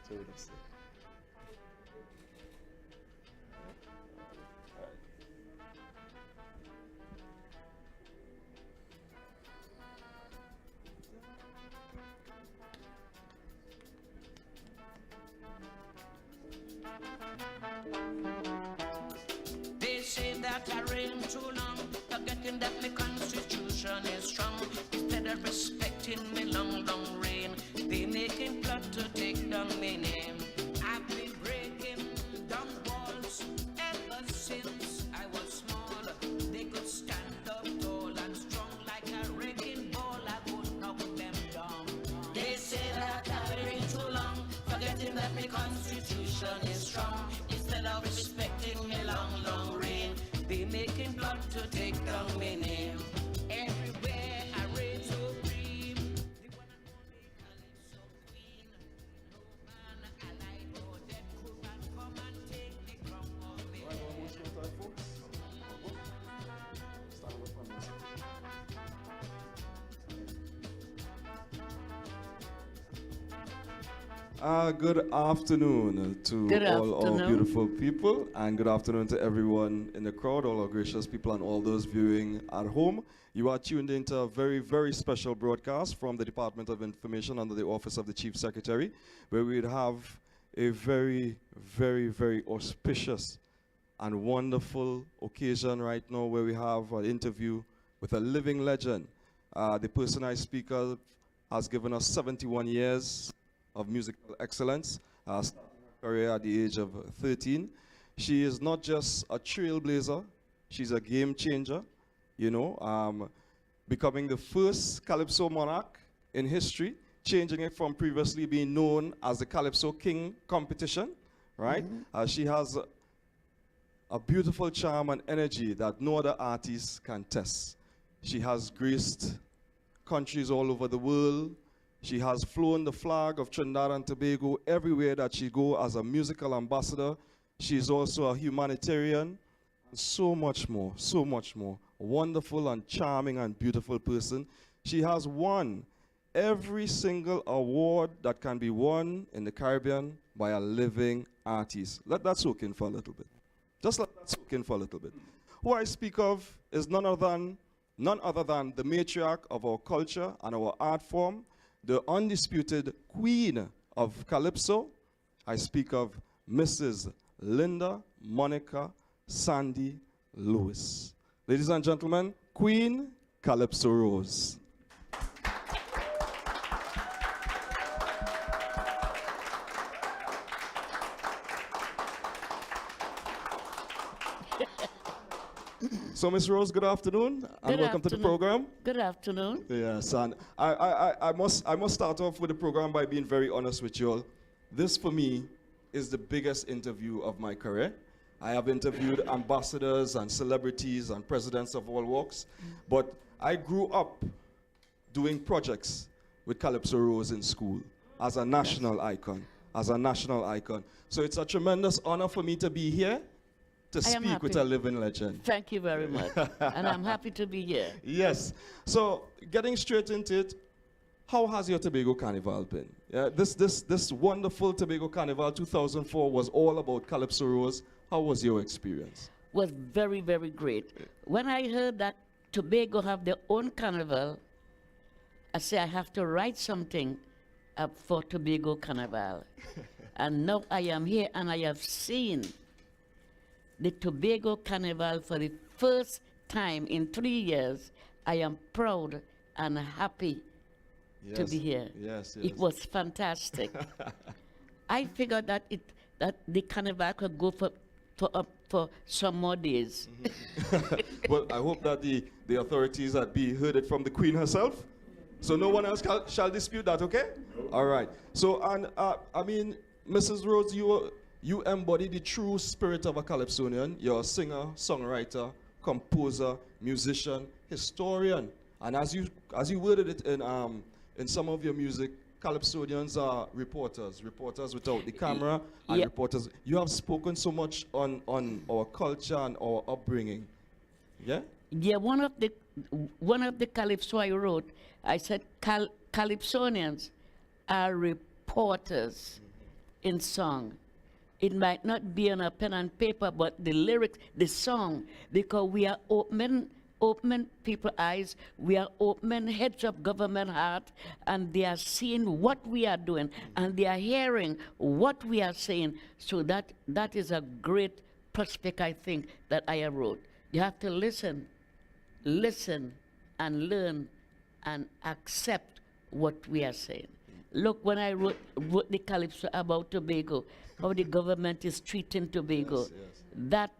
So that's it. They say that I reign too long, forgetting that my constitution is strong. Instead of respecting me long, long reign, they making plot to take down my name. I've been breaking down walls ever since I was small. They could stand up tall and strong like a wrecking ball. I would knock them down. They say that I reign too long, forgetting that my constitution is strong. Instead of respecting me long, long reign, they making blood to take down my name. Everywhere I reign supreme, the one and only Calypso queen. No man alive or dead could not come and take the crown of me. Right, almost your time, folks. Stand up on this. Good afternoon to Good all our afternoon. beautiful people, and good afternoon to everyone in the crowd, all our gracious people, and all those viewing at home. You are tuned into a very, very special broadcast from the Department of Information under the Office of the Chief Secretary, where we'd have a very, very, very auspicious and wonderful occasion right now where we have an interview with a living legend. The person I speak of has given us 71 years of musical excellence, starting her career at the age of 13. She is not just a trailblazer, she's a game changer, becoming the first Calypso monarch in history, changing it from previously being known as the Calypso King competition, right? She has a beautiful charm and energy that no other artist can test. She has graced countries all over the world. She has flown the flag of Trinidad and Tobago everywhere that she goes as a musical ambassador. She is also a humanitarian, and so much more, so much more. A wonderful and charming and beautiful person. She has won every single award that can be won in the Caribbean by a living artist. Let that soak in for a little bit. Just let that soak in for a little bit. Who I speak of is none other than the matriarch of our culture and our art form, the undisputed queen of Calypso. I speak of Mrs. Linda Monica Sandy Lewis. Ladies and gentlemen, Queen Calypso Rose. So, Miss Rose, good afternoon, and Good welcome to the afternoon. program. Good afternoon. Yes, and I must start off with the program by being very honest with you all. This, for me, is the biggest interview of my career. I have interviewed ambassadors and celebrities and presidents of all walks, but I grew up doing projects with Calypso Rose in school as a national icon, So it's a tremendous honor for me to be here to I am speak with happy. a living legend. Thank you very much. And I'm happy to be here. Yes. So, getting straight into it, how has your Tobago Carnival been? Yeah, this wonderful Tobago Carnival 2004 was all about Calypso Rose. How was your experience? Was very, very great. When I heard that Tobago have their own carnival, I say I have to write something up for Tobago Carnival. And now I am here and I have seen the Tobago Carnival for the first time in 3 years. I am proud and happy to be here. Yes, It was fantastic. I figured that the carnival could go for some more days. Well, I hope that the authorities at B heard it from the Queen herself. So no one else shall dispute that, okay? All right. So, and I mean, Mrs. Rhodes, you embody the true spirit of a Calypsonian. You're a singer, songwriter, composer, musician, historian. And as you worded it in some of your music, Calypsonians are reporters without the camera, and Yeah. reporters. You have spoken so much on our culture and our upbringing. Yeah? Yeah, one of the calypso I wrote, I said Calypsonians are reporters. in song. It might not be on a pen and paper, but the lyrics, the song, because we are opening people's eyes, we are opening heads of government heart, and they are seeing what we are doing, and they are hearing what we are saying. So that is a great prospect, I think, that I wrote. You have to listen, and learn, and accept what we are saying. Look, when I wrote the Calypso about Tobago, how the government is treating Tobago, that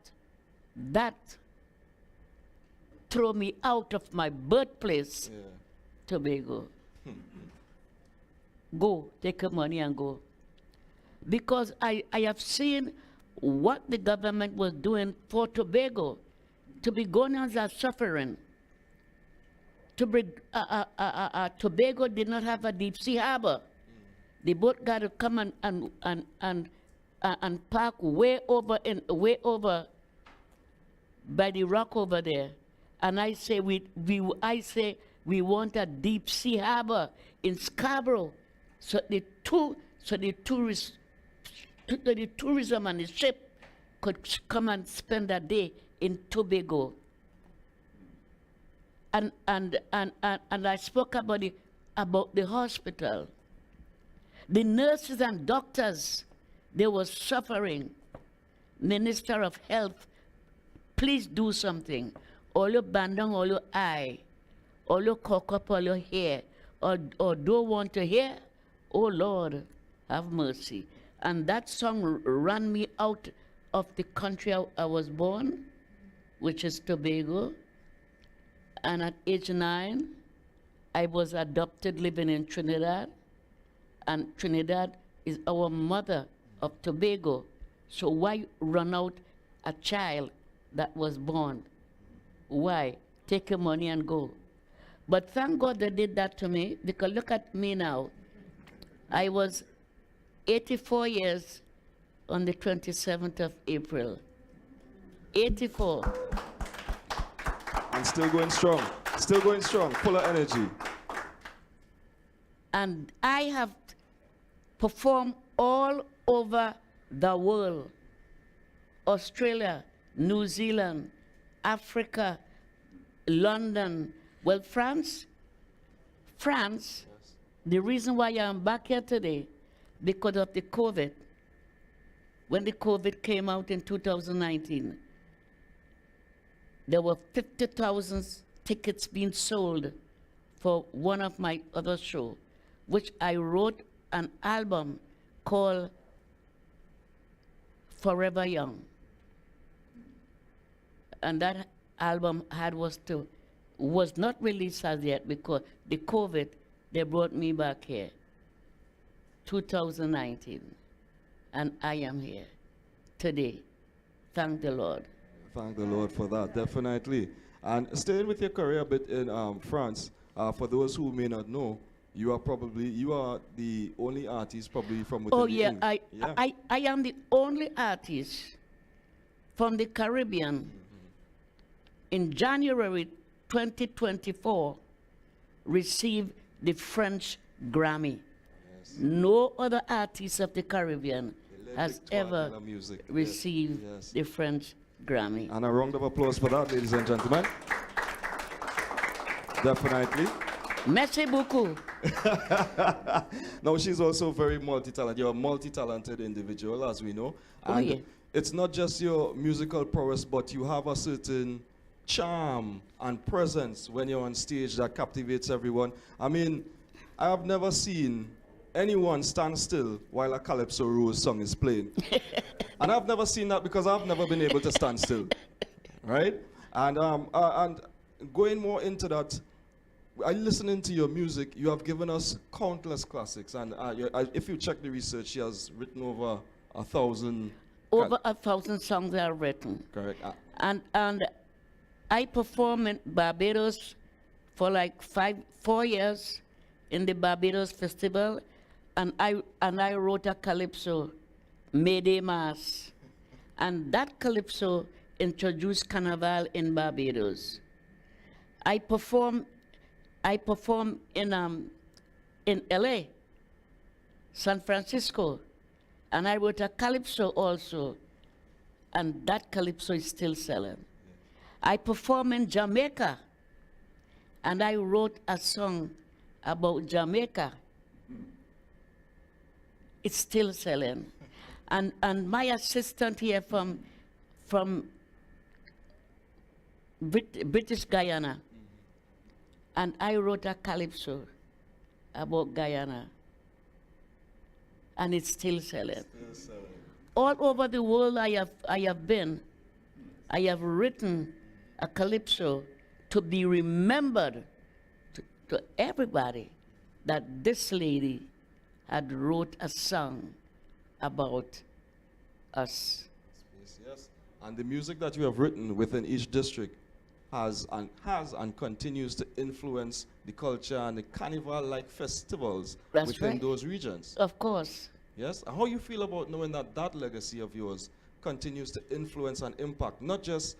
throw me out of my birthplace, Tobago. Go, take your money and go. Because I have seen what the government was doing for Tobago. Tobagonians are suffering. Tobago did not have a deep sea harbor. The boat got to come and park way over by the rock over there. And I say we want a deep sea harbor in Scarborough, so the tourism and the ship could come and spend a day in Tobago. And I spoke about the hospital. The nurses and doctors, they were suffering. Minister of Health, please do something. All your bandung, all your eye, all your cock up, all your hair, or don't want to hear, oh Lord, have mercy. And that song ran me out of the country I was born, which is Tobago. And at age 9, I was adopted living in Trinidad. And Trinidad is our mother of Tobago. So why run out a child that was born? Why? Take your money and go. But thank God they did that to me, because look at me now. I was 84 years on the 27th of April. 84. And still going strong, full of energy. And I have performed all over the world. Australia, New Zealand, Africa, London. Well, France, the reason why I'm back here today, because of the COVID. When the COVID came out in 2019, there were 50,000 tickets being sold for one of my other shows, which I wrote an album called Forever Young. And that album was not released as yet because the COVID, they brought me back here, 2019. And I am here today. Thank the Lord. Thank the Lord for that, definitely. And staying with your career a bit in France, for those who may not know, you are the only artist probably from within I am the only artist from the Caribbean in January 2024 received the French Grammy. Yes. No other artist of the Caribbean has ever received the French Grammy. And a round of applause for that, ladies and gentlemen. Definitely. Merci beaucoup. Now, she's also very multi-talented. You're a multi-talented individual, as we know. And it's not just your musical prowess, but you have a certain charm and presence when you're on stage that captivates everyone. I mean, I have never seen anyone stand still while a Calypso Rose song is playing. And I've never seen that because I've never been able to stand still, right? And going more into that, listening to your music, you have given us countless classics. And if you check the research, she has written over 1,000. Over 1,000 songs are written. Correct. And I performed in Barbados for like 4 years in the Barbados Festival, and I wrote a calypso, Mayday Mass, and that calypso introduced Carnival in Barbados. I performed in LA, San Francisco, And I wrote a calypso also, and that calypso is still selling. I performed in Jamaica, and I wrote a song about Jamaica. It's still selling. And my assistant here from British Guyana, and I wrote a calypso about Guyana, and it's still selling. All over the world I have been. I have written a calypso to be remembered to everybody that this lady had wrote a song about us. Yes. And the music that you have written within each district has and continues to influence the culture and the carnival-like festivals That's within right. those regions. Of course. Yes. And how you feel about knowing that that legacy of yours continues to influence and impact not just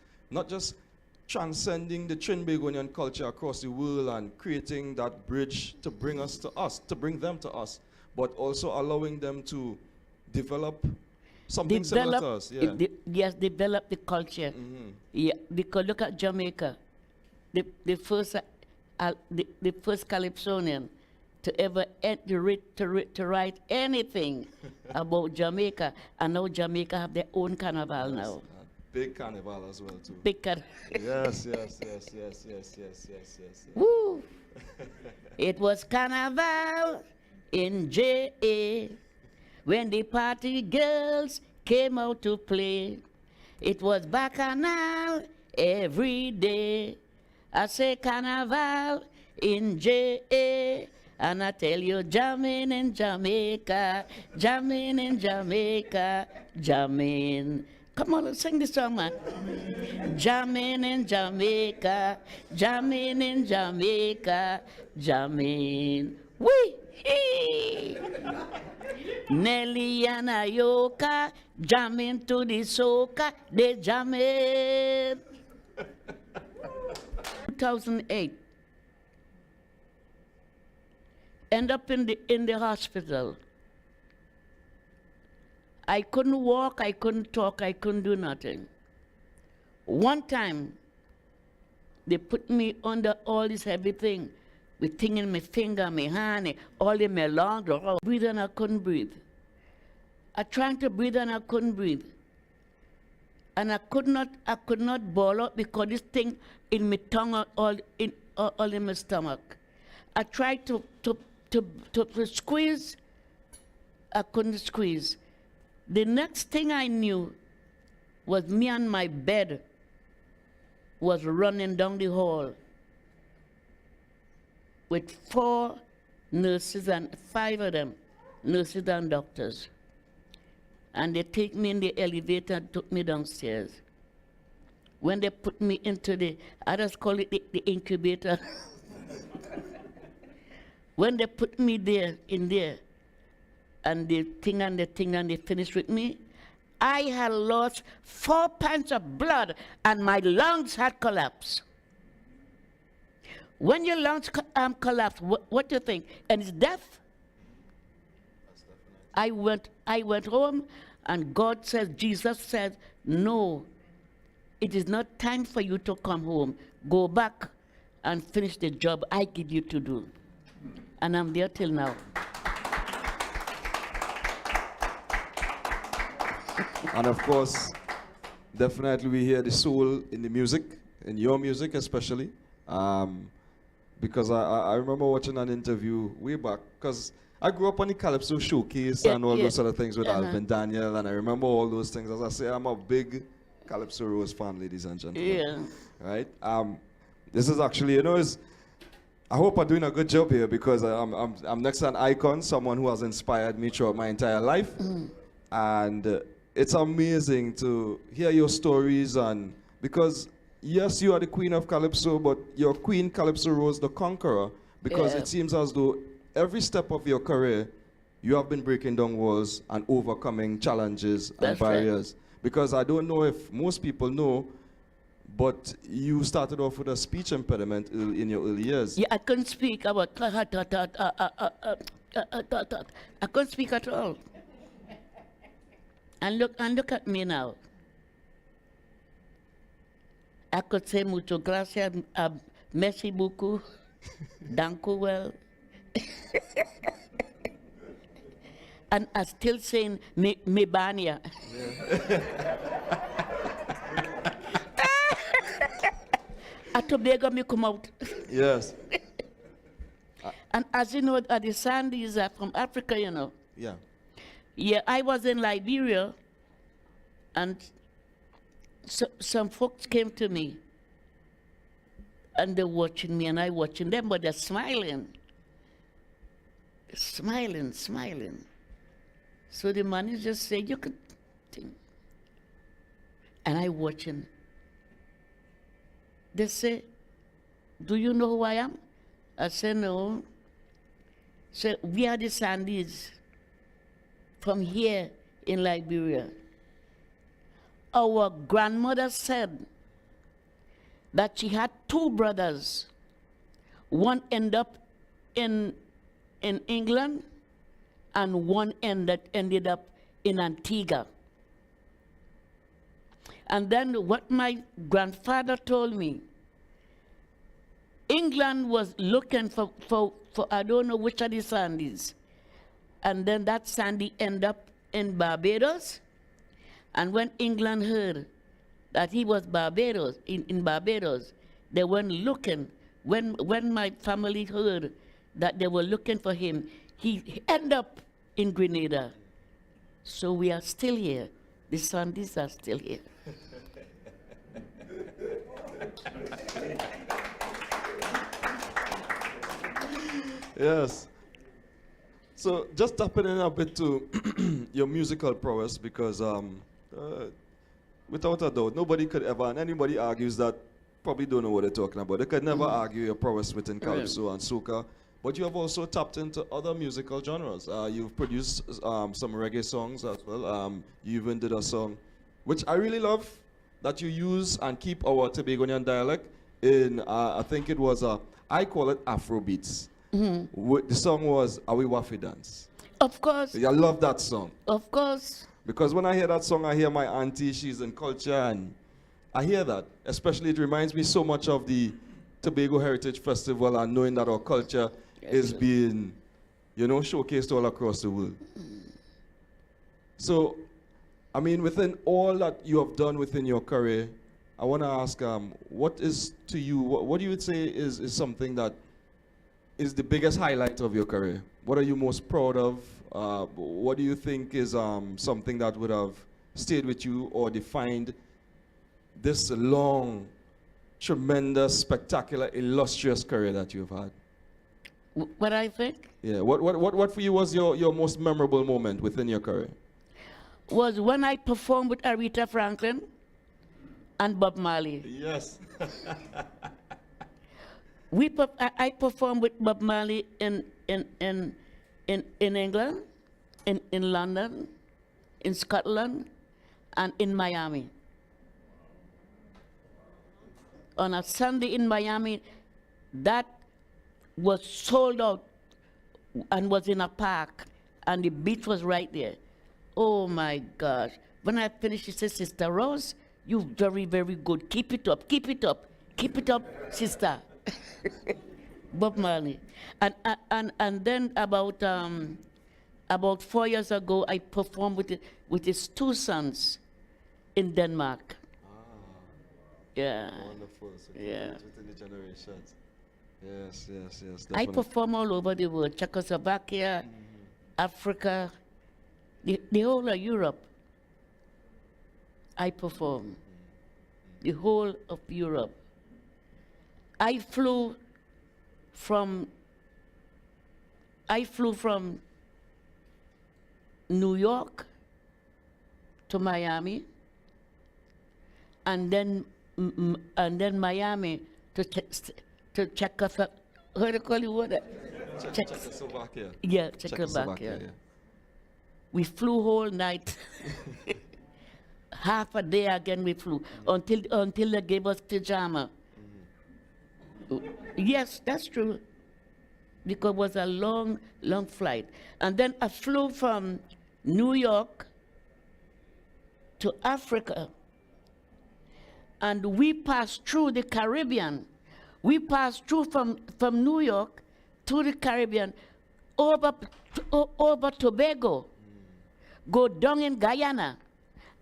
transcending the Trinbagonian culture across the world and creating that bridge to bring them to us, but also allowing them to develop something similar to us. Yeah. Yes, develop the culture. Yeah, because look at Jamaica, the first Calypsonian to ever to write anything about Jamaica, and now Jamaica have their own carnival now. Big carnival as well too. Big Yes. Woo! It was carnival in J.A. when the party girls came out to play. It was bacchanal every day. I say carnival in J.A. And I tell you, jamming in Jamaica, jamming in Jamaica, jamming. Come on, sing this song, man. Jamming in Jamaica, jamming in Jamaica, jamming. Wee! Hee! Nelly and Ayoka jamming to the soca, they jamming. 2008. End up in the hospital. I couldn't walk, I couldn't talk, I couldn't do nothing. One time, they put me under all this heavy thing, with thing in my finger, my hand, all in my lungs, breathe and I couldn't breathe. I tried to breathe and I couldn't breathe. And I could not ball out because this thing in my tongue, all in my stomach. I tried to squeeze, I couldn't squeeze. The next thing I knew was me on my bed was running down the hall with 4 nurses and 5 of them, nurses and doctors. And they take me in the elevator and took me downstairs. When they put me into I just call it the incubator. When they put me in there, and they finished with me, I had lost 4 pints of blood and my lungs had collapsed. When your lungs collapse, what do you think? And it's death? I went home, and God says, Jesus said, no, it is not time for you to come home. Go back and finish the job I give you to do. And I'm there till now. And of course, definitely we hear the soul in the music, in your music especially. Because I remember watching an interview way back, because I grew up on the Calypso Showcase and all those sort of things with Alvin Daniel, and I remember all those things. As I say, I'm a big Calypso Rose fan, ladies and gentlemen. Yeah. Right? This is actually, I hope I'm doing a good job here, because I'm next to an icon, someone who has inspired me throughout my entire life. And it's amazing to hear your stories, and because yes, you are the queen of Calypso, but you're Queen Calypso Rose, the conqueror, because it seems as though every step of your career, you have been breaking down walls and overcoming challenges and barriers. Right. Because I don't know if most people know, but you started off with a speech impediment in your early years. Yeah, I couldn't speak. I couldn't speak at all. And look at me now. I could say mucho gracias, merci beaucoup, danke well. And I'm still saying me banya. At Tobago, me come out. Yes. And as you know, the Sandys are from Africa, you know. Yeah. Yeah, I was in Liberia, and some folks came to me, and they're watching me, and I watching them, but they're smiling. Smiling, smiling. So the manager said, you could think. And I watching. They say, do you know who I am? I said, no. So we are the Sandys from here in Liberia. Our grandmother said that she had two brothers. One ended up in England, and one ended up in Antigua. And then what my grandfather told me, England was looking for I don't know which of the Sandys. And then that Sandy ended up in Barbados. And when England heard that he was in Barbados, they went looking. When my family heard that they were looking for him, he ended up in Grenada. So we are still here. The Sandys are still here. Yes. So just tapping in a bit to your musical prowess, because without a doubt, nobody could ever, and anybody argues that probably don't know what they're talking about. They could never argue your prowess within calypso and soca. But you have also tapped into other musical genres. You've produced some reggae songs as well. You even did a song, which I really love, that you use and keep our Tobagonian dialect in, I think it was, I call it Afrobeats. The song was Awi Wafi Dance. Of course. I love that song. Of course. Because when I hear that song, I hear my auntie, she's in culture, and I hear that. Especially, it reminds me so much of the Tobago Heritage Festival, and knowing that our culture is being, showcased all across the world. So, I mean, within all that you have done within your career, I want to ask, what is to you, what do you say is something that is the biggest highlight of your career? What are you most proud of? What do you think is something that would have stayed with you or defined this long, tremendous, spectacular, illustrious career that you've had? What I think? Yeah. What for you was your most memorable moment within your career? Was when I performed with Aretha Franklin and Bob Marley. Yes. I performed with Bob Marley in England, in London, in Scotland, and in Miami. On a Sunday in Miami, that was sold out and was in a park, and the beach was right there. Oh my gosh. When I finished, she said, Sister Rose, you're very, very good. Keep it up, keep it up, keep it up, sister. Bob Marley. And then about 4 years ago, I performed with his two sons in Denmark. Yeah. Wonderful. So Yeah. within the generations. Yes. I Definitely. perform all over the world, Czechoslovakia, Africa, the whole of Europe. I perform. The whole of Europe. I flew from New York to Miami, and then Miami to Czechoslovakia. How do you call it? What? Czechoslovakia. Yeah, Czechoslovakia. Yeah. We flew whole night. Half a day again we flew until they gave us pajama. Yes, that's true. Because it was a long, long flight. And then I flew from New York to Africa. And we passed through the Caribbean. We passed through from New York to the Caribbean, over Tobago, go down in Guyana,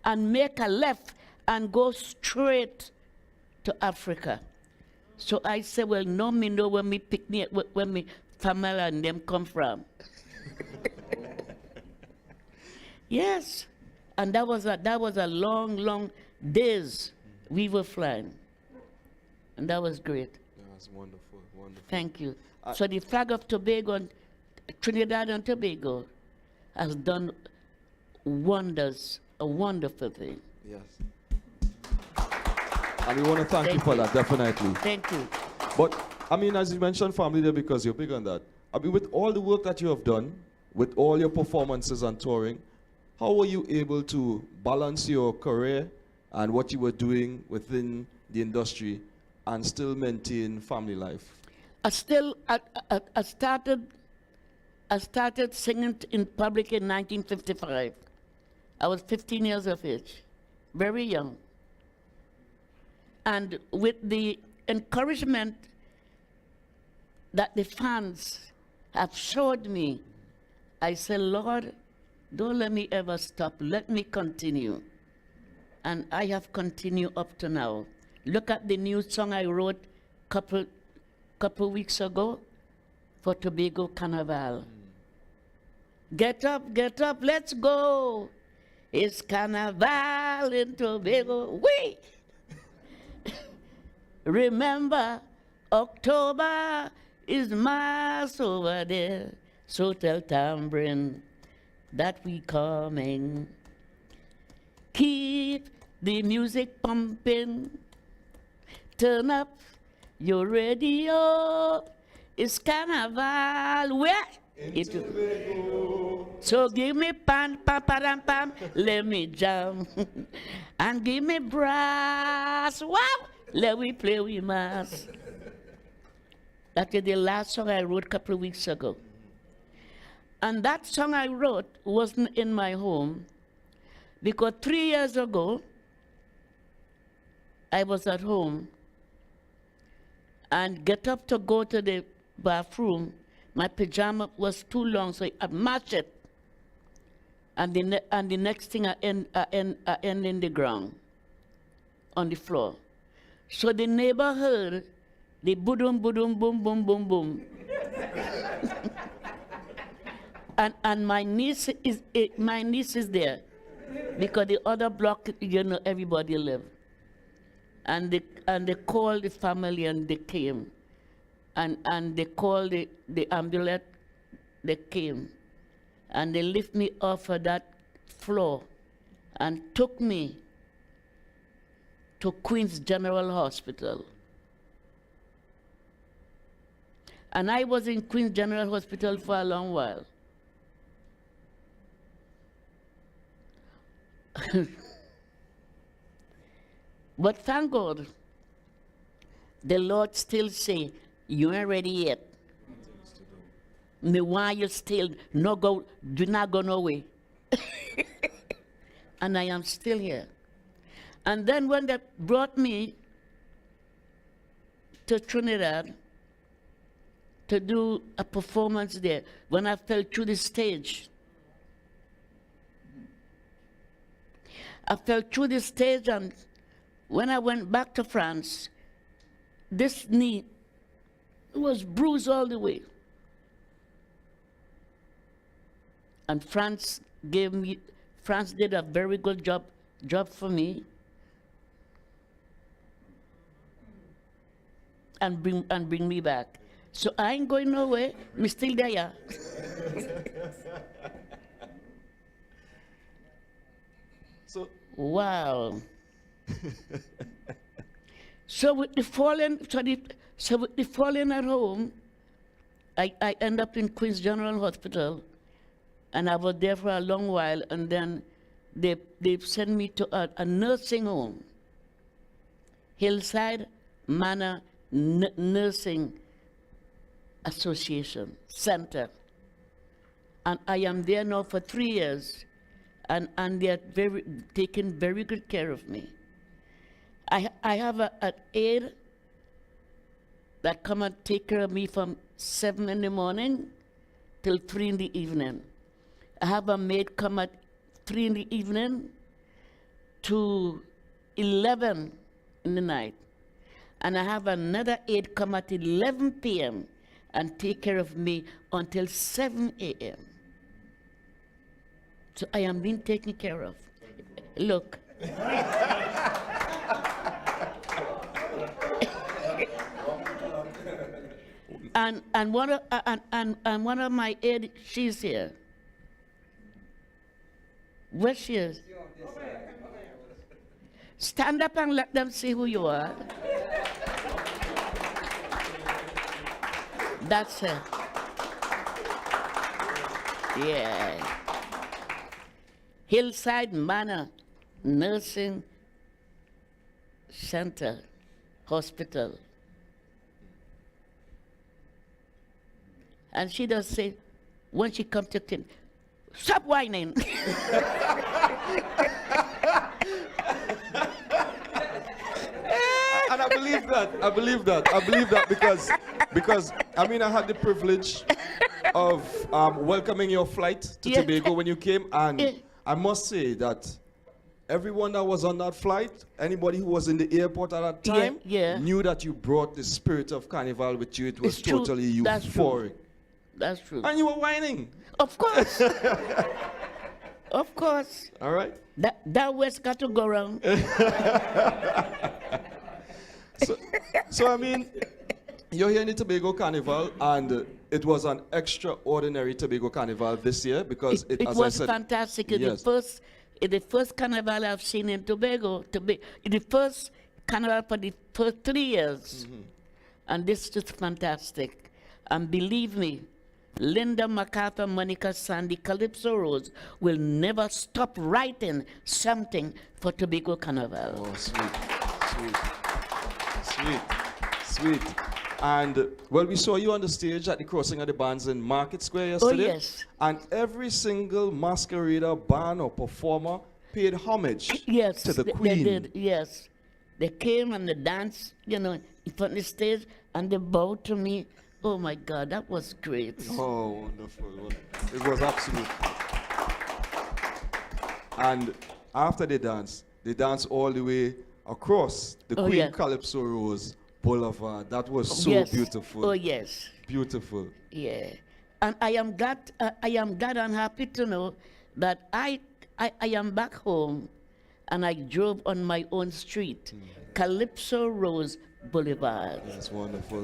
and make a left and go straight to Africa. So I said, well, no, me know where me picnic, where me family and them come from. Yes, and that was a long, long days we were flying, and that was great. That's wonderful, wonderful. Thank you. So the flag of Tobago, Trinidad and Tobago, has done wonders, a wonderful thing. Yes. And we want to thank you for that, definitely. Thank you. But, I mean, as you mentioned family there, because you're big on that, I mean, with all the work that you have done, with all your performances and touring, how were you able to balance your career and what you were doing within the industry and still maintain family life? I started singing in public in 1955. I was 15 years of age, very young. And with the encouragement that the fans have showed me, I said, Lord, don't let me ever stop. Let me continue. And I have continued up to now. Look at the new song I wrote couple weeks ago for Tobago Carnival. Get up, let's go. It's Carnival in Tobago. Wait! Remember, October is Mass over there. So tell Tambrin that we coming. Keep the music pumping. Turn up your radio. It's Carnival. Where? So give me pam, pam, pam, pam, let me jam. And give me brass. Wow! Let me play with mass. That is the last song I wrote a couple of weeks ago. And that song I wrote wasn't in my home because 3 years ago, I was at home and get up to go to the bathroom. My pajama was too long, so I matched it. And the next thing I end in the ground, on the floor. So the neighbor heard the boom, boom, boom, boom, boom, boom. and my niece is there because the other block, everybody live. And they called the family and they came. And they called the ambulance, they came. And they lift me off of that floor and took me to Queen's General Hospital. And I was in Queen's General Hospital for a long while. But thank God, the Lord still say, you ain't ready yet. Me why you still do not go no way. And I am still here. And then when they brought me to Trinidad to do a performance there, when I fell through the stage, and when I went back to France, this knee was bruised all the way. And France did a very good job for me. And bring me back. So I ain't going nowhere. Me still there. So wow. So with the falling at home, I end up in Queen's General Hospital, and I was there for a long while, and then they sent me to a nursing home, Hillside Manor Nursing Association Center. And I am there now for 3 years. and they are taking very good care of me. I have an aide that come and take care of me from 7 in the morning till 3 in the evening. I have a maid come at 3 in the evening to 11 in the night. And I have another aide come at 11 p.m. and take care of me until 7 a.m. So I am being taken care of. Look. and one of my aides, she's here. Where she is? Stand up and let them see who you are. That's her. Yeah. Hillside Manor Nursing Center Hospital. And she does say, when she comes to clean, stop whining. And I believe that because I mean I had the privilege of welcoming your flight to Yeah. Tobago when you came, and Yeah. I must say that everyone that was on that flight, anybody who was in the airport at that Yeah, time, yeah. knew that you brought the spirit of carnival with you. It was It's true. totally That's true. euphoric. That's true. And you were whining. Of course. Of course. All right? That West got to go round. So I mean, you're here in the Tobago Carnival, and it was an extraordinary Tobago Carnival this year because It as I was said, fantastic. yes. It's the first carnival I've seen in Tobago. It's the first carnival for the first 3 years. Mm-hmm. And this is fantastic. And believe me, Linda MacArthur, Monica Sandy, Calypso Rose will never stop writing something for Tobago Carnival. Oh, sweet. And well, we saw you on the stage at the Crossing of the Bands in Market Square yesterday. yes. And every single masquerader, band, or performer paid homage Yes, to the they Queen. did, yes. They came and they danced, in front of the stage, and they bowed to me. Oh my God, that was great. Oh, wonderful. It was absolute. And after they danced all the way across the Oh, Queen yeah. Calypso Rose Boulevard. That was so Yes. beautiful. Oh yes, Beautiful. yeah. And I am glad and happy to know that I am back home, and I drove on my own street, Calypso Rose Boulevard. That's wonderful.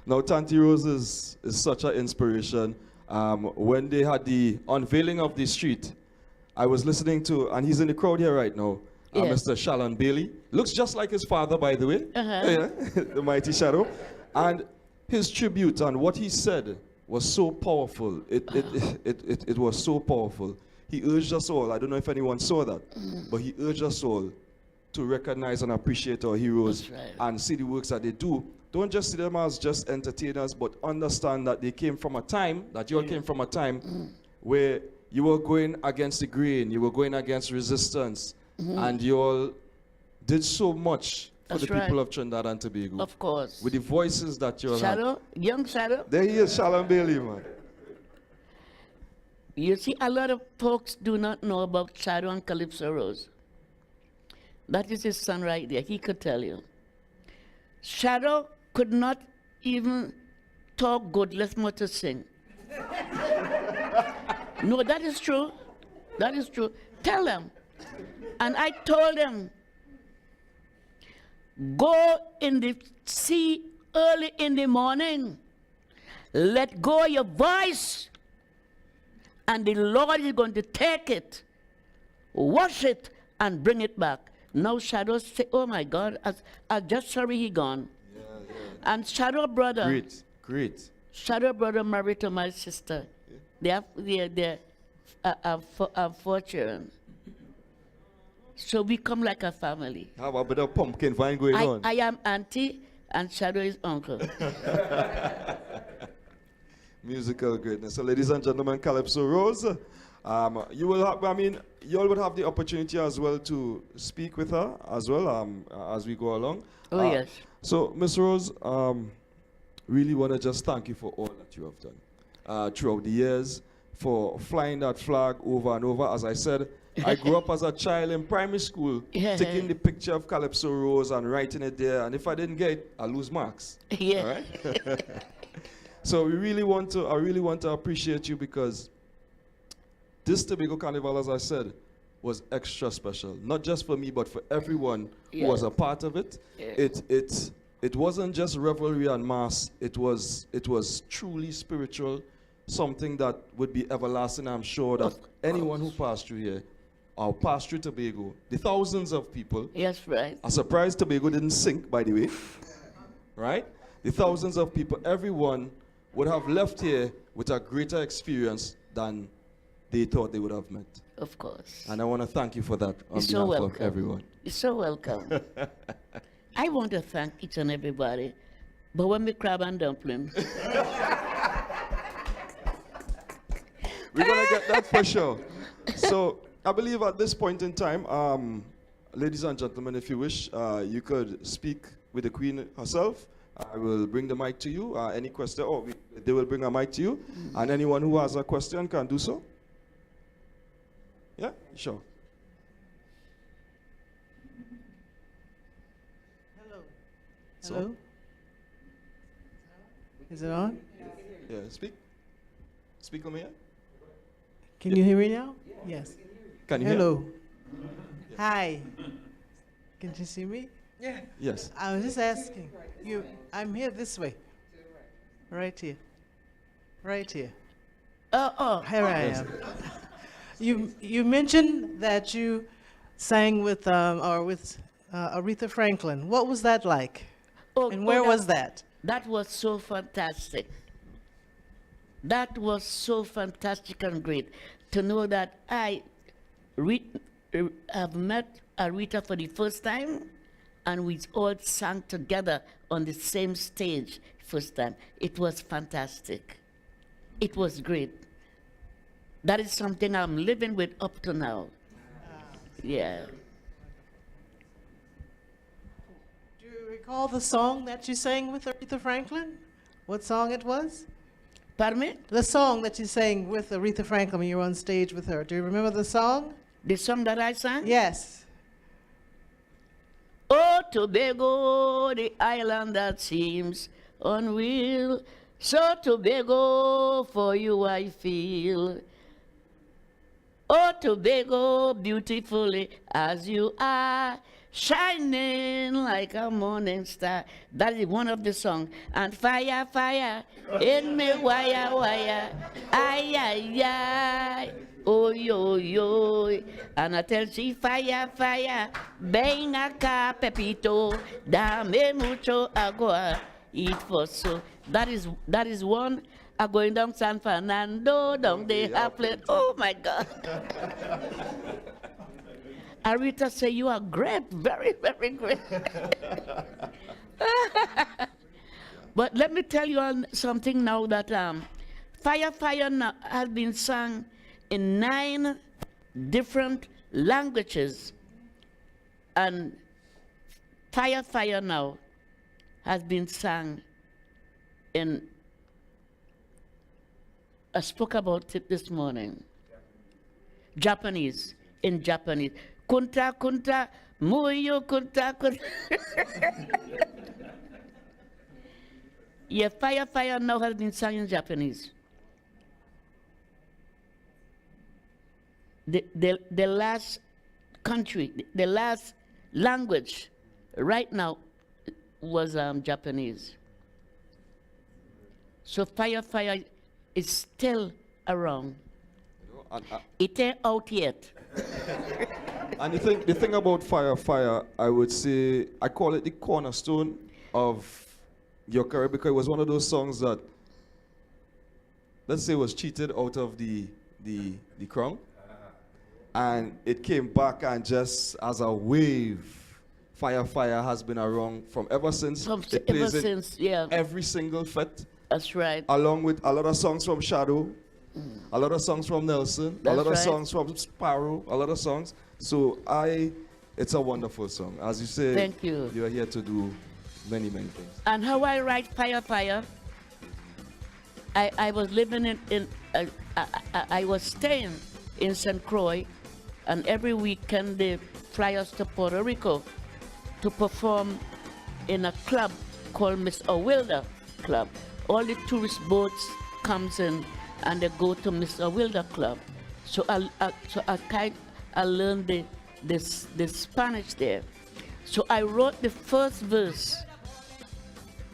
Now, Tanti Rose is such an inspiration. When they had the unveiling of the street, I was listening to, and he's in the crowd here right now, Yes. Mr. Shalon Bailey. Looks just like his father, by the way. Uh-huh. Yeah, the mighty Shadow. And his tribute and what he said was so powerful. It was so powerful. He urged us all, I don't know if anyone saw that, but he urged us all to recognize and appreciate our heroes That's right. and see the works that they do. Don't just see them as just entertainers, but understand that they came from a time, that you all came from a time where you were going against the grain, you were going against resistance, and you all did so much for That's the right. people of Trinidad and Tobago. Of course. With the voices that you all had. Shadow, young Shadow. There he is, Shalom Bailey, man. You see, a lot of folks do not know about Shadow and Calypso Rose. That is his son right there. He could tell you. Shadow could not even talk good, less more to sing. No, that is true. That is true. Tell them. And I told them, go in the sea early in the morning. Let go your voice. And the Lord is going to take it, wash it, and bring it back. Now Shadow say, oh my God, I'm just sorry he gone. And Shadow brother, Great. Shadow brother married to my sister. They have 4 children. So we come like a family. How about a bit of pumpkin vine going on? I am auntie and Shadow is uncle. Musical greatness. So, ladies and gentlemen, Calypso Rose. You will have, I mean, you all would have the opportunity as well to speak with her as well as we go along. Oh, yes. So, Miss Rose, really want to just thank you for all that you have done throughout the years, for flying that flag over and over. As I said, I grew up as a child in primary school, Yeah. taking the picture of Calypso Rose and writing it there. And if I didn't get it, I lose marks. Yeah. All right? So I really want to appreciate you, because this Tobago Carnival, as I said, was extra special. Not just for me, but for everyone who was a part of it. Yeah. It wasn't just revelry and mass. It was truly spiritual, something that would be everlasting. I'm sure that anyone who passed through here, or passed through Tobago, the thousands of people. Yes, right. I'm surprised Tobago didn't sink, by the way. Right? The thousands of people, everyone would have left here with a greater experience than they thought they would have met. Of course. And I want to thank you for that on You're so behalf of welcome. everyone. You're so welcome. I want to thank each and everybody, but when we crab and dumplings, We're going to get that for sure. So I believe at this point in time, ladies and gentlemen, if you wish, you could speak with the Queen herself. I will bring the mic to you. Any question? Oh, they will bring a mic to you. And anyone who has a question can do so. Yeah, sure. Hello. So- Hello. Is it on? Yeah, speak. Speak on me. Can you hear me now? Yes. Can you hear? Hello. Hi. Can you see me? Yeah. Yes. I was just asking you. I'm here this way. Right here. Right here. Here I am. You mentioned that you sang with Aretha Franklin. What was that like? And where was that? That was so fantastic. That was so fantastic and great to know that I have met Aretha for the first time, and we all sang together on the same stage first time. It was fantastic. It was great. That is something I'm living with up to now. Yeah. Do you recall the song that you sang with Aretha Franklin? What song it was? Pardon me? The song that you sang with Aretha Franklin when you were on stage with her. Do you remember the song? The song that I sang? Yes. Oh, Tobago, the island that seems unreal. So Tobago, for you I feel. Oh, Tobago, beautifully as you are, shining like a morning star. That is one of the songs. And fire, fire, in me wire, wire, ay, ay, ay, oh, yo, yo. And I tell she, fire, fire, ven acá, Pepito, dame mucho agua, eat for so. That is one. Going down San Fernando, down the Haplet. Oh my God. Aretha say you are great, very, very great. But let me tell you something now that Fire Fire now has been sung in 9 different languages. And Fire Fire now has been sung in, I spoke about it this morning. Japanese, in Japanese. Kunta, kunta, muyo, kunta, kunta. Yeah, Fire, Fire now has been sung in Japanese. The last country, the last language right now was Japanese. So Fire, Fire is still around. It ain't out yet. And the thing about Fire Fire, I would say, I call it the cornerstone of your career, because it was one of those songs that, let's say, was cheated out of the crown. And it came back, and just as a wave, Fire Fire has been around from ever since. Ever since, yeah. Every single fete. That's right. Along with a lot of songs from Shadow, a lot of songs from Nelson, a That's lot of right. songs from Sparrow, a lot of songs. So it's a wonderful song. As you say, Thank you. You are here to do many, many things. And how I write Fire Fire, I was living I was staying in St. Croix, and every weekend they fly us to Puerto Rico to perform in a club called Miss Awilda Club. All the tourist boats comes in and they go to Miss Awilda Club. So I learned the Spanish there. So I wrote the first verse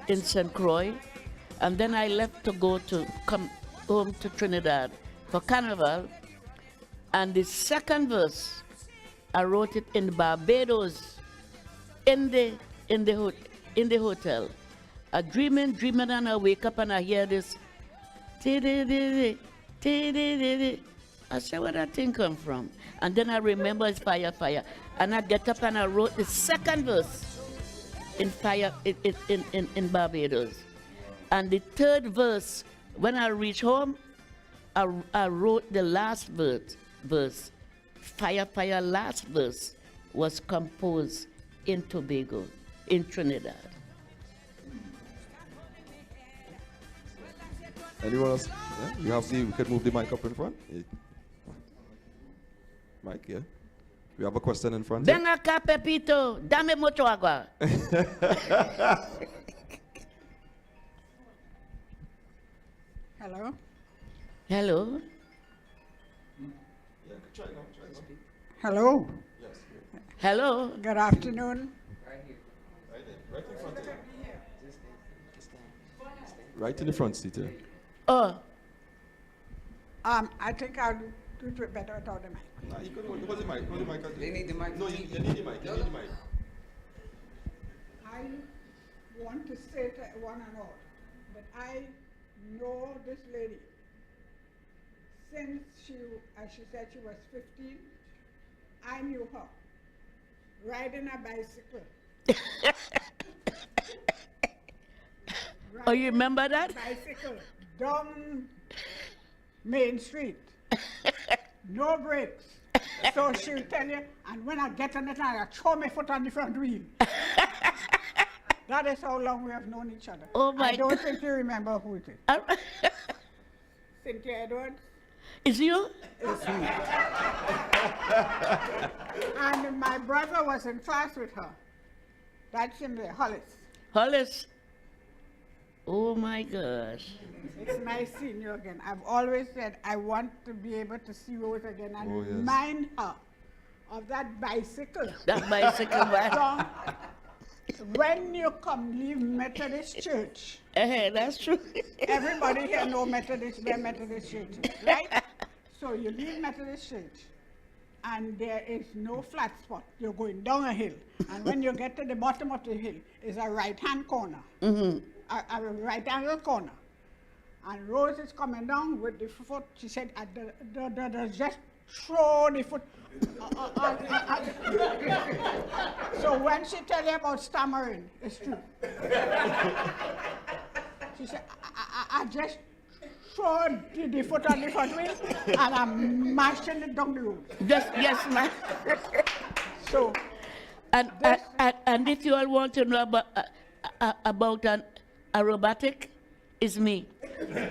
in St. Croix, and then I left to come home to Trinidad for Carnival. And the second verse, I wrote it in Barbados, in the hotel. I dreaming, and I wake up and I hear this. I said, where that thing come from? And then I remember it's Fire Fire. And I get up and I wrote the second verse in Barbados. And the third verse, when I reached home, I wrote the last verse. Fire Fire last verse was composed in Tobago, in Trinidad. Anyone else? Yeah? We can move the mic up in front. Yeah. Mike, yeah. We have a question in front. Venga acá, Pepito, dame mucho agua. Hello. Hello. Yeah, try now. Hello. Yes. Hello. Good afternoon. Right in front. Right in the front seat here. Oh, I think I'll do it better without the mic. Nah, you can hold the mic. Hold the mic. They need the mic. No, you need the mic. You need the mic. I want to say to one and all that I know this lady since she said she was 15. I knew her riding a bicycle. oh, you remember that? Bicycle down Main Street. No brakes. So she'll tell you, and when I get on it, I throw my foot on the front wheel. That is how long we have known each other. Oh my I don't God. think you remember who it is. Cynthia Edwards. Is you? It's me. And my brother was in class with her. That's in there, Hollis. Hollis. Oh my gosh. It's nice seeing you again. I've always said I want to be able to see Rose again and Oh, yes. remind her of that bicycle. That bicycle ride. Song. When you come leave Methodist Church, That's true. everybody here know Methodist, where Methodist Church is, right? So you leave Methodist Church, and there is no flat spot. You're going down a hill, and when you get to the bottom of the hill, is a right-hand corner, a right-angle corner. And Rose is coming down with the foot. She said, just throw the foot. So when she tell you about stammering, it's true. She said, I just throw the foot on the front wheel and I'm mashing it down the road. Yes, ma'am. So, And if you all want to know about an aerobatic, it's me.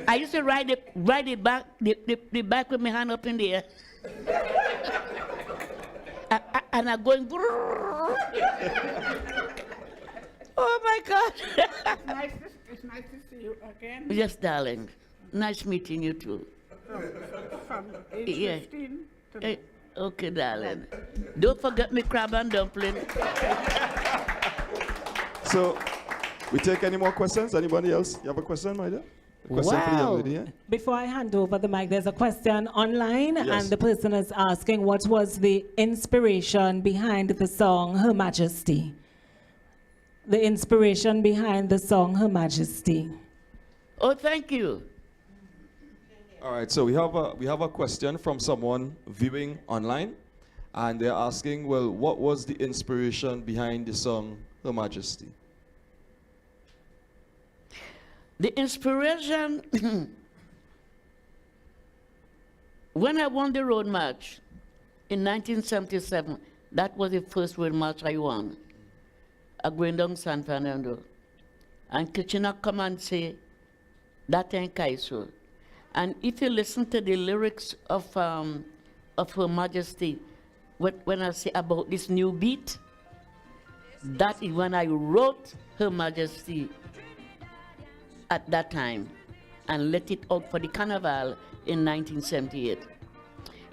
I used to ride it back, the back with my hand up in the air. And I'm going. Oh my God! it's nice to see you again. Yes, darling. Nice meeting you too. From age Yeah. 15 to Okay, darling. Don't forget me crab and dumpling. So, we take any more questions? Anybody else? You have a question, my dear? A question for the young Wow. lady, yeah? Before I hand over the mic, there's a question online, Yes. and the person is asking what was the inspiration behind the song Her Majesty? The inspiration behind the song Her Majesty. Oh, thank you. All right, so we have a question from someone viewing online, and they're asking, well, what was the inspiration behind the song Her Majesty? The inspiration, when I won the road march in 1977, that was the first road march I won. Going down San Fernando. And Kitchener come and say, that ain't Kaiso. And if you listen to the lyrics of Her Majesty, when I say about this new beat, that is when I wrote Her Majesty at that time and let it out for the carnival in 1978.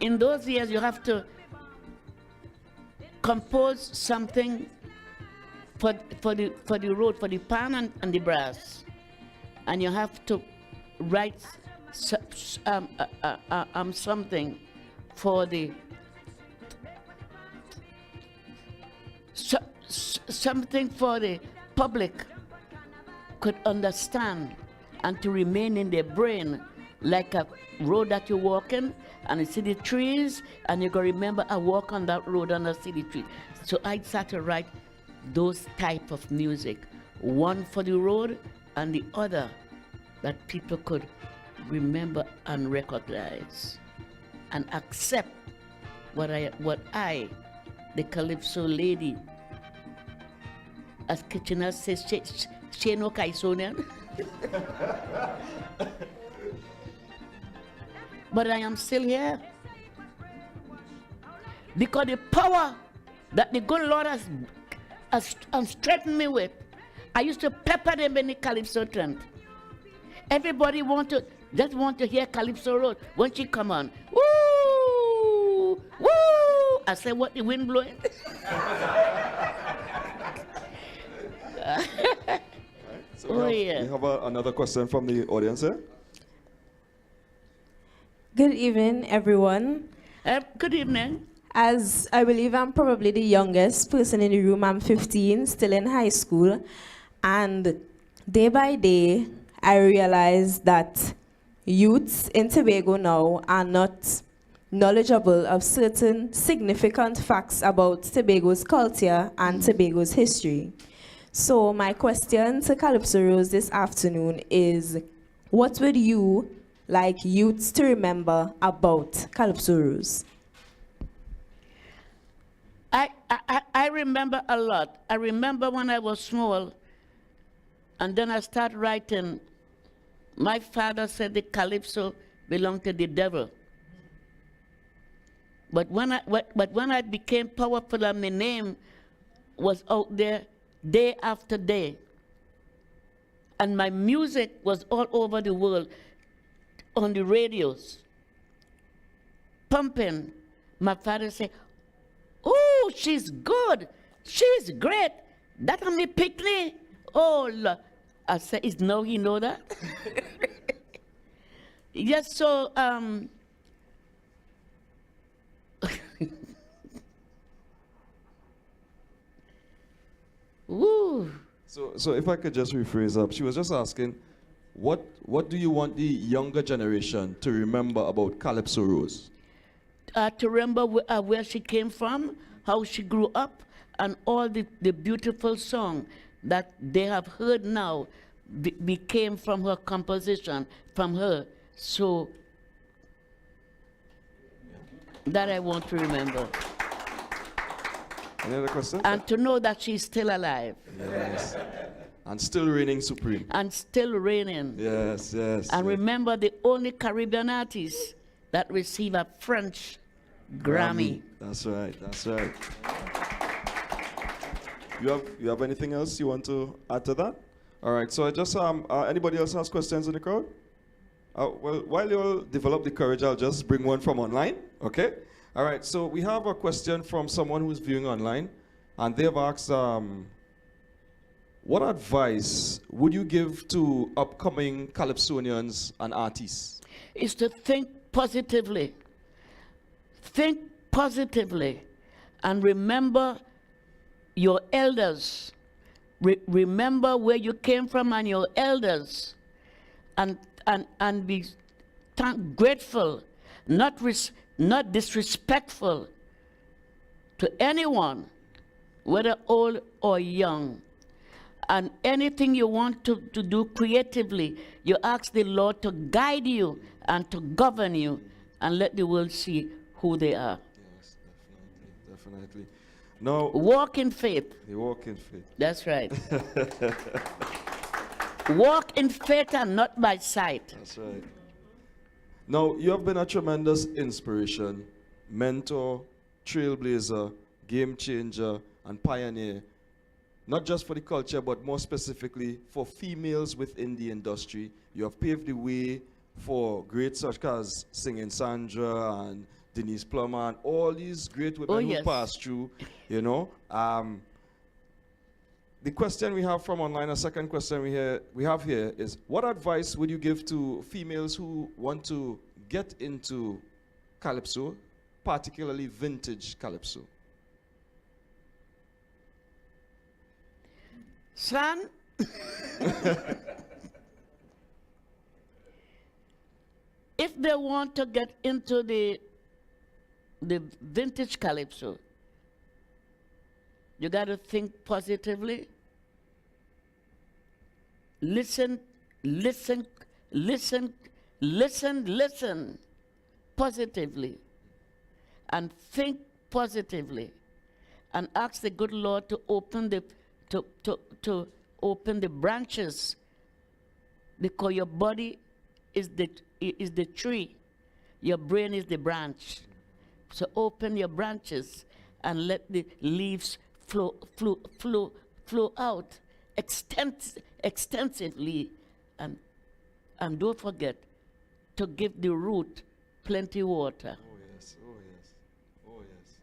In those years, you have to compose something for the road, for the pan and the brass, and you have to write something for the something for the public could understand and to remain in their brain, like a road that you walk in and you see the trees and you can remember I walk on that road and I see the trees. So I started to write those type of music, one for the road and the other that people could remember and recognize and accept what I, the Calypso lady, as Kitchener says, she no Kaisonian. But I am still here because the power that the good Lord has strengthened me with, I used to pepper them in the Calypso tent. Everybody just want to hear Calypso Rose when she come on. Woo! Woo! I said, what, the wind blowing? So we have another question from the audience here. Good evening, everyone. Good evening. As I believe I'm probably the youngest person in the room, I'm 15, still in high school. And day by day, I realize that youths in Tobago now are not knowledgeable of certain significant facts about Tobago's culture and Tobago's history. So my question to Calypso Rose this afternoon is, what would you like youths to remember about Calypso Rose? I remember a lot. I remember when I was small, and then I started writing. My father said the Calypso belonged to the devil. But when I became powerful and my name was out there day after day, and my music was all over the world on the radios, pumping, my father said, oh, she's good, she's great, that on the picnic. Oh, Lord. I said, is now he know that? Yes, so, woo. So if I could just rephrase up, she was just asking, what do you want the younger generation to remember about Calypso Rose? To remember where she came from, how she grew up, and all the beautiful song that they have heard now became from her composition, from her. So that I want to remember. Any other questions? And to know that she's still alive. Yes. And still reigning supreme. And still reigning. Yes, yes. And remember, the only Caribbean artist that received a French Grammy. That's right, that's right. You have anything else you want to add to that? All right, so I just, anybody else has questions in the crowd? Well, while you all develop the courage, I'll just bring one from online, okay? All right, so we have a question from someone who's viewing online, and they've asked, what advice would you give to upcoming Calypsonians and artists? Is to think positively. Think positively and remember your elders. Remember where you came from and your elders, and be grateful, not disrespectful to anyone, whether old or young. And anything you want to do creatively, you ask the Lord to guide you and to govern you and let the world see who they are. Yes, definitely. Now, Walk in faith. you walk in faith. That's right. Walk in faith and not by sight. That's right. Now, you have been a tremendous inspiration, mentor, trailblazer, game changer, and pioneer, not just for the culture, but more specifically for females within the industry. You have paved the way for greats such as Singing Sandra and Denise Plummer and all these great women who yes. passed through, you know. The question we have from online, a second question we have here is, what advice would you give to females who want to get into Calypso, particularly vintage Calypso? Son, if they want to get into the vintage Calypso, you got to think positively. Listen positively, and think positively, and ask the good Lord to open the open the branches, because your body is the tree, your brain is the branch. So open your branches and let the leaves flow out extensively, and don't forget to give the root plenty water. Oh yes, oh yes, oh yes,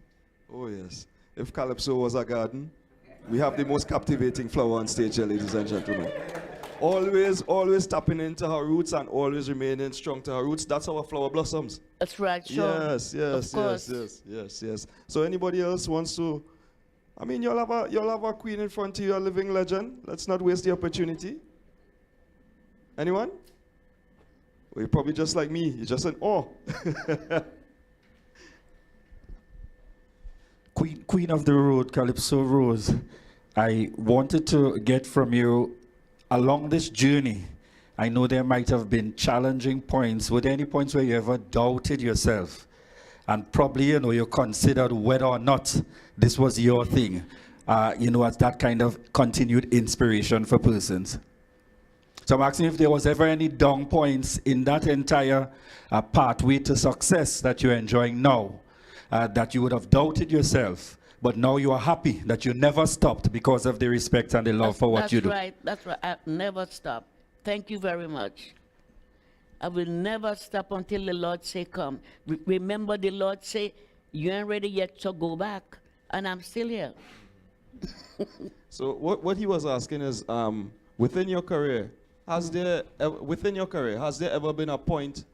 oh yes. If Calypso was a garden, we have the most captivating flower on stage here, ladies and gentlemen. Always tapping into her roots and always remaining strong to her roots. That's how a flower blossoms. That's right, sure. Yes. So anybody else wants to? I mean, you'll have a queen in front of you, a living legend. Let's not waste the opportunity. Anyone? Well, you're probably just like me. You're just an awe. Queen of the Road, Calypso Rose, I wanted to get from you, along this journey, I know there might have been challenging points. Were there any points where you ever doubted yourself? And probably, you considered whether or not this was your thing, as that kind of continued inspiration for persons. So I'm asking if there was ever any down points in that entire pathway to success that you're enjoying now, that you would have doubted yourself, but now you are happy that you never stopped because of the respect and the love for what you do. That's right. I never stop. Thank you very much. I will never stop until the Lord say, come. Remember, the Lord say, you ain't ready yet, so go back. And I'm still here. So what he was asking is, within your career, has there ever been a point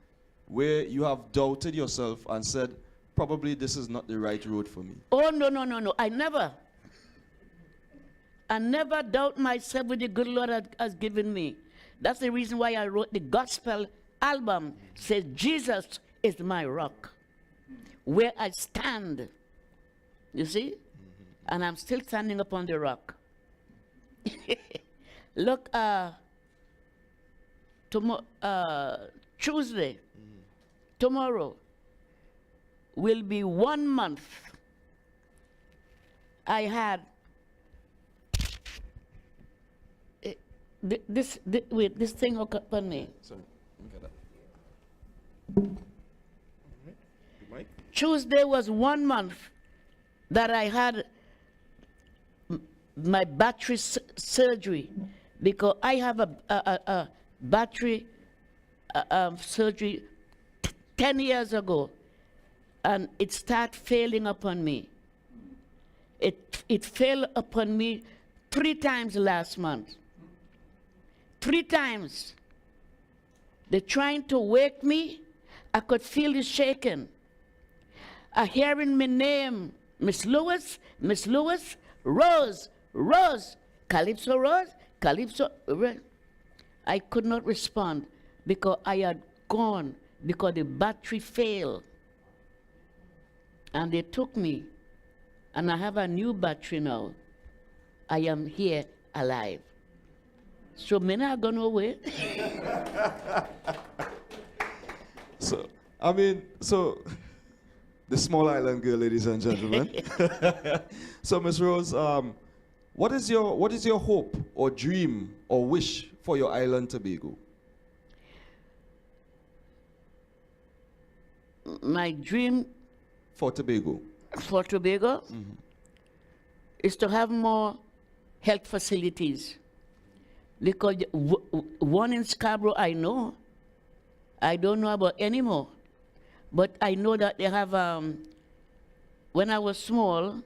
where you have doubted yourself and said, probably this is not the right road for me? Oh, no. I never doubt myself with the good Lord has given me. That's the reason why I wrote the gospel album. Says, Jesus is my rock, where I stand. You see? And I'm still standing upon the rock. Look, Tuesday, tomorrow, will be 1 month. I had this thing hooked up on me. Sorry, look at that. Mike? Tuesday was 1 month that I had my battery surgery, because I have a battery surgery 10 years ago, and it started failing upon me. It failed upon me 3 times last month. 3 times. They're trying to wake me. I could feel it shaking. I hearing my name, Miss Lewis, Rose, Calypso Rose, Calypso Rose. I could not respond because I had gone, because the battery failed. And they took me, and I have a new battery now. I am here alive. So me not go nowhere. So, I mean, so the small island girl, ladies and gentlemen. So, Miss Rose, what is your hope or dream or wish for your island, Tobago? My dream For Tobago. for Tobago is to have more health facilities. Because one in Scarborough I know, I don't know about anymore. But I know that they have, when I was small,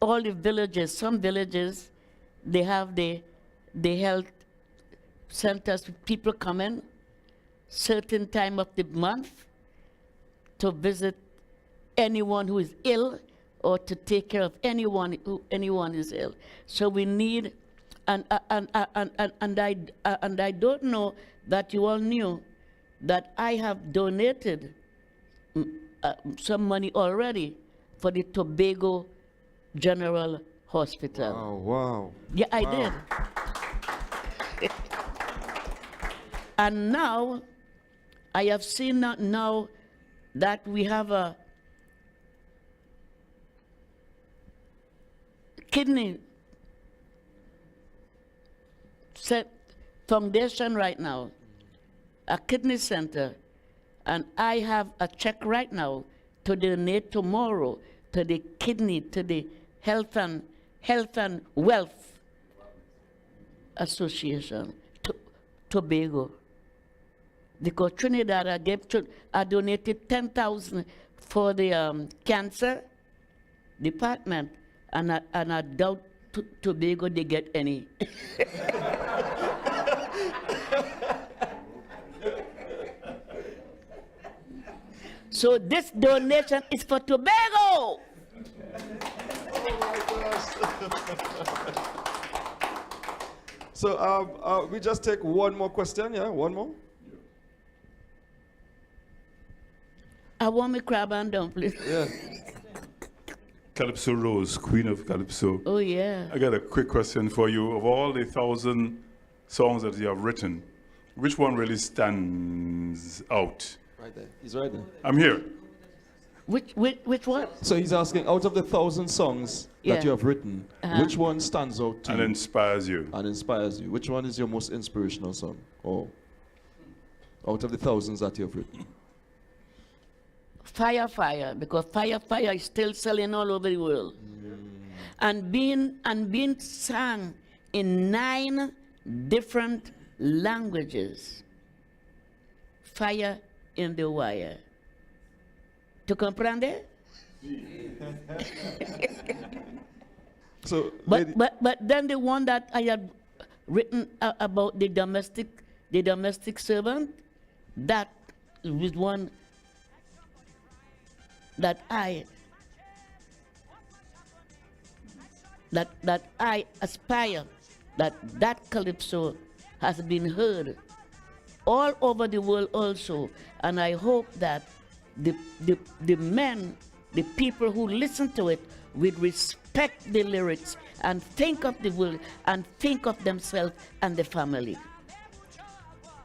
all the villages, some villages, they have the health centers, people coming certain time of the month to visit anyone who is ill or to take care of anyone is ill. So we need, and I don't know that you all knew that I have donated some money already for the Tobago General Hospital. Oh, wow. Yeah, I did. And now, I have seen that now that we have a kidney set foundation right now, a kidney center, and I have a check right now to donate tomorrow to the kidney, to the Health and Wealth Association, Tobago. Because Trinidad, I donated 10,000 for the cancer department, and I doubt Tobago they get any. So this donation is for Tobago. So we just take one more question, yeah? One more? I want me crab and dumpling. Yeah. Calypso Rose, Queen of Calypso. Oh, yeah. I got a quick question for you. Of all the 1,000 songs that you have written, which one really stands out? Right there. He's right there. I'm here. Which one? So he's asking, out of the 1,000 songs Yeah. that you have written, which one stands out to And you inspires you. and inspires you? Which one is your most inspirational song? Or out of the thousands that you have written? Fire, Fire, because Fire, Fire is still selling all over the world. And being sung in 9 different languages. Fire in the Wire. ¿Tú comprendes? So, But then the one that I had written about the domestic servant, that was one that I aspire that calypso has been heard all over the world also, and I hope that the men, the people who listen to it, will respect the lyrics and think of the world and think of themselves and the family.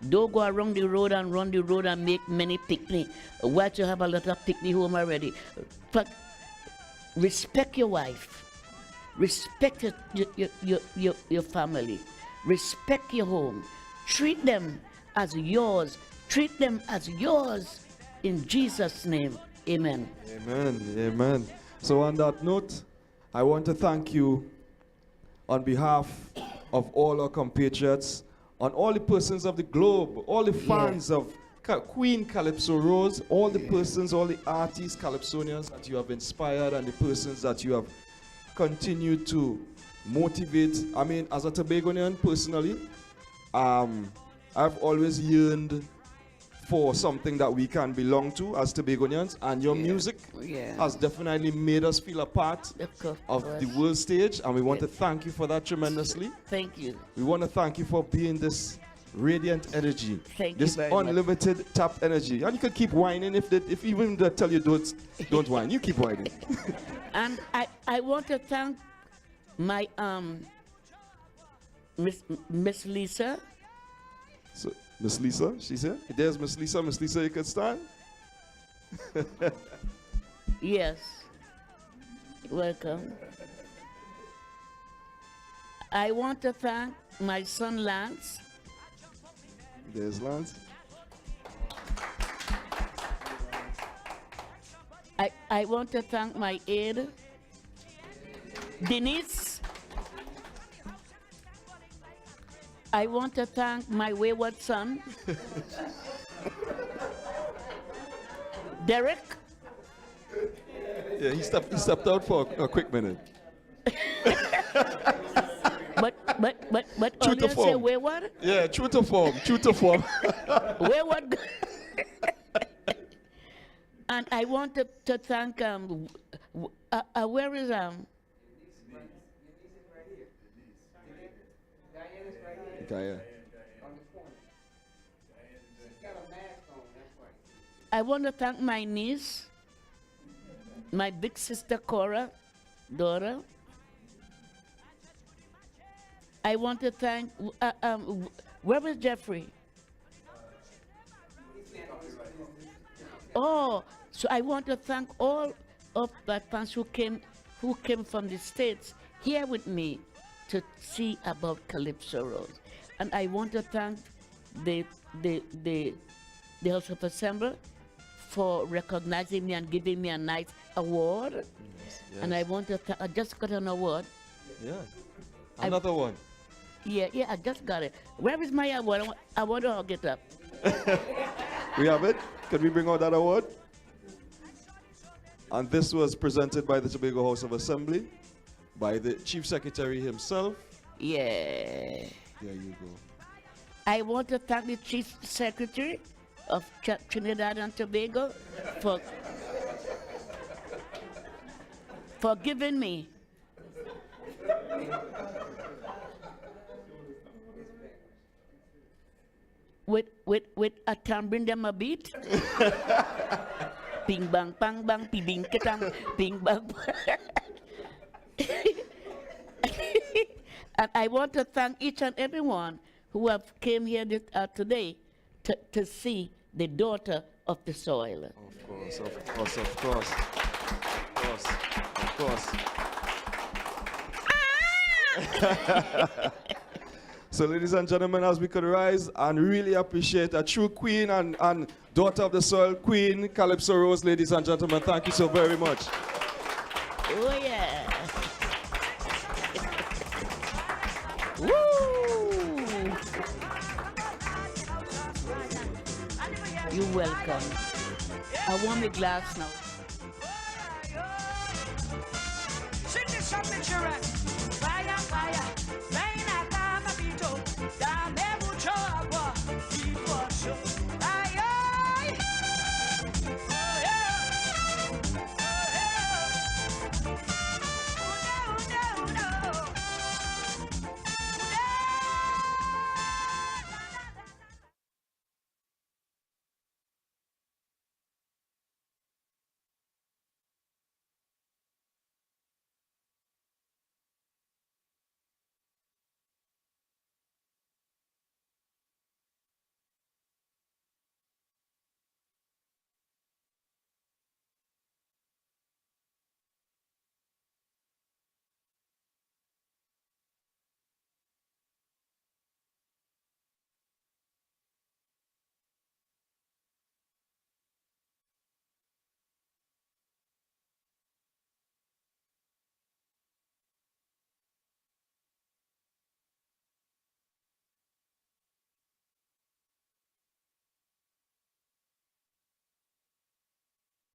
Don't go around the road and run the road and make many picnic. While you have a lot of picnic home already. But respect your wife. Respect your family. Respect your home. Treat them as yours. Treat them as yours. In Jesus' name, amen. amen, amen. So on that note, I want to thank you on behalf of all our compatriots, on all the persons of the globe, all the fans of Queen Calypso Rose, all the persons, all the artists, Calypsonians that you have inspired, and the persons that you have continued to motivate. I mean, as a Tobagonian personally, I've always yearned for something that we can belong to as Tobagonians, and your music has definitely made us feel a part of the world stage, and we want to thank you for that tremendously. Thank you. We want to thank you for being this radiant energy, Thank this you very much. unlimited tap energy, and you can keep whining if even they tell you don't whine, you keep whining. And I want to thank my Miss Lisa. So, Miss Lisa, she's here. There's Miss Lisa. Miss Lisa, you can stand. Yes. Welcome. I want to thank my son Lance. There's Lance. I want to thank my aide, Denise. I want to thank my wayward son, Derek. Yeah, he stepped out for a quick minute. But True to earlier say form. wayward? Yeah, true to form. True to form. Wayward. And I wanted to thank where is Gaia. I want to thank my niece, my big sister Cora, Dora. I want to thank, where is Jeffrey? Oh, so I want to thank all of my fans who came from the States here with me to see about Calypso Rose. And I want to thank the House of Assembly for recognizing me and giving me a nice award. Yes. And I want to I just got an award. Yes. Another one. Yeah, I just got it. Where is my award? I want to hug it up. We have it. Can we bring out that award? And this was presented by the Tobago House of Assembly, by the Chief Secretary himself. Yeah. There you go. I want to thank the Chief Secretary of Trinidad and Tobago for giving me with a tambourine them a beat. Ping bang bang bang ping ketang ping bang. And I want to thank each and everyone who have came here today to see the daughter of the soil. Of course, of course, of course. Of course, of course. So ladies and gentlemen, as we could rise and really appreciate a true queen and daughter of the soil, Queen Calypso Rose, ladies and gentlemen, thank you so very much. Oh yeah. Woo! You're welcome. I want my glass now.